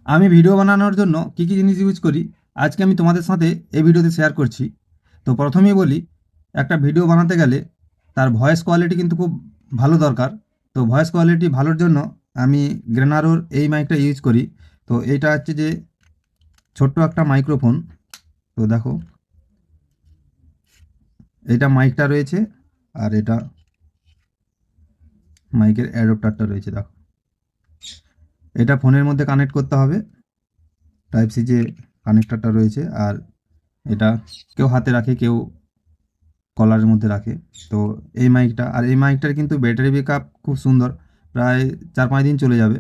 আমি ভিডিও বানানোর জন্য কী কী জিনিস ইউজ করি আজকে আমি তোমাদের সাথে এই ভিডিওতে শেয়ার করছি। তো প্রথমেই বলি, একটা ভিডিও বানাতে গেলে তার ভয়েস কোয়ালিটি কিন্তু খুব ভালো দরকার। তো ভয়েস কোয়ালিটি ভালোর জন্য আমি গ্রেনারোর এই মাইকটা ইউজ করি। তো এইটা হচ্ছে যে ছোট্ট একটা মাইক্রোফোন। তো দেখো, এটা মাইকটা রয়েছে আর এটা মাইকের অ্যাডাপ্টারটা রয়েছে। দেখো, এটা ফোনের মধ্যে কানেক্ট করতে হবে, টাইপ সি যে কানেক্টারটা রয়েছে। আর এটা কেউ হাতে রাখে, কেউ কলারের মধ্যে রাখে। তো এই মাইকটা, আর এই মাইকটার কিন্তু ব্যাটারি ব্যাকআপ খুব সুন্দর, প্রায় 4-5 দিন চলে যাবে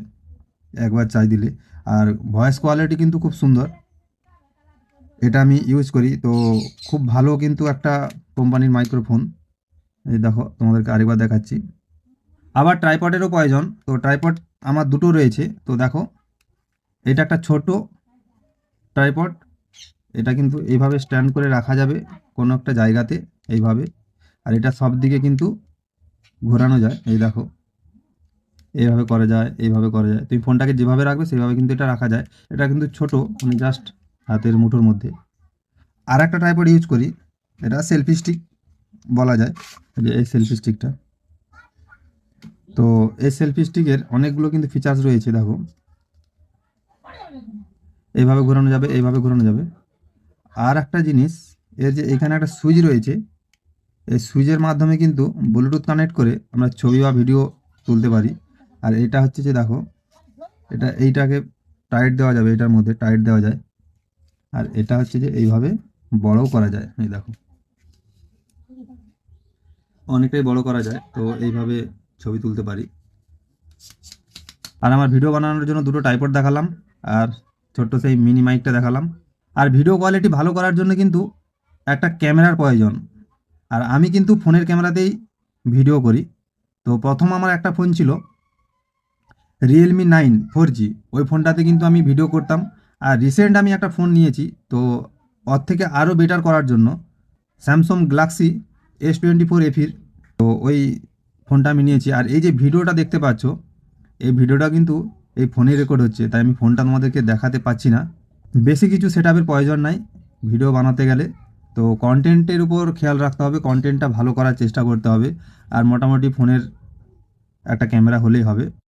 একবার চার্জ দিলে। আর ভয়েস কোয়ালিটি কিন্তু খুব সুন্দর, এটা আমি ইউজ করি। তো খুব ভালো কিন্তু একটা কোম্পানির মাইক্রোফোন। এই দেখো, তোমাদেরকে আরেকবার দেখাচ্ছি। আবার ট্রাইপডেরও প্রয়োজন, তো ট্রাইপড আমার দুটো রয়েছে। তো দেখো, এটা একটা ছোট ট্রাইপড, এটা কিন্তু এইভাবে স্ট্যান্ড করে রাখা যাবে কোনো একটা জায়গাতে, এইভাবে। আর এটা সব দিকে কিন্তু ঘোরানো যায়, এই দেখো, এইভাবে করা যায়, এইভাবে করা যায়। তুমি ফোনটাকে যেভাবে রাখবে সেভাবে কিন্তু এটা রাখা যায়। এটা কিন্তু ছোট, মানে জাস্ট হাতের মুঠোর মধ্যে। আর একটা ট্রাইপড ইউজ করি, এটা সেলফি স্টিক বলা যায়, যে এই সেলফি স্টিকটা। তো এই সেলফি স্টিকের অনেকগুলো কিন্তু ফিচার্স রয়েছে। দেখো, এইভাবে ঘোরানো যাবে, এইভাবে ঘোরানো যাবে। আর একটা জিনিস, এর যে এখানে একটা সুইচ রয়েছে, এই সুইচের মাধ্যমে কিন্তু ব্লুটুথ কানেক্ট করে আমরা ছবি বা ভিডিও তুলতে পারি। আর এটা হচ্ছে যে দেখো, এইটাকে টাইট দেওয়া যাবে, এটার মধ্যে টাইট দেওয়া যায়। আর এটা হচ্ছে যে এইভাবে বড়ও করা যায়, এই দেখো, অনেকটাই বড় করা যায়। তো এইভাবে ছবি তুলতে পারি। আর আমার ভিডিও বানানোর জন্য দুটো ট্রাইপড দেখালাম, আর ছোট্ট সেই মিনি মাইকটা দেখালাম। আর ভিডিও কোয়ালিটি ভালো করার জন্য কিন্তু একটা ক্যামেরার প্রয়োজন। আর আমি কিন্তু ফোনের ক্যামেরাতেই ভিডিও করি। তো প্রথম আমার একটা ফোন ছিল রিয়েলমি 9 4G, ওই ফোনটাতে কিন্তু আমি ভিডিও করতাম। আর রিসেন্ট আমি একটা ফোন নিয়েছি, তো ওর থেকে আরও বেটার করার জন্য স্যামসাং গ্যালাক্সি S24 এফির, তো ওই ফোনটা আমি নিয়েছি। আর এই যে ভিডিওটা দেখতে পাচ্ছ, এই ভিডিওটা কিন্তু এই ফোনে রেকর্ড হচ্ছে, তাই আমি ফোনটা তোমাদেরকে দেখাতে পাচ্ছি না। বেশি কিছু সেটআপের প্রয়োজন নাই ভিডিও বানাতে গেলে। তো কন্টেন্টের উপর খেয়াল রাখতে হবে, কন্টেন্টটা ভালো করার চেষ্টা করতে হবে। আর মোটামুটি ফোনের একটা ক্যামেরা হলেই হবে।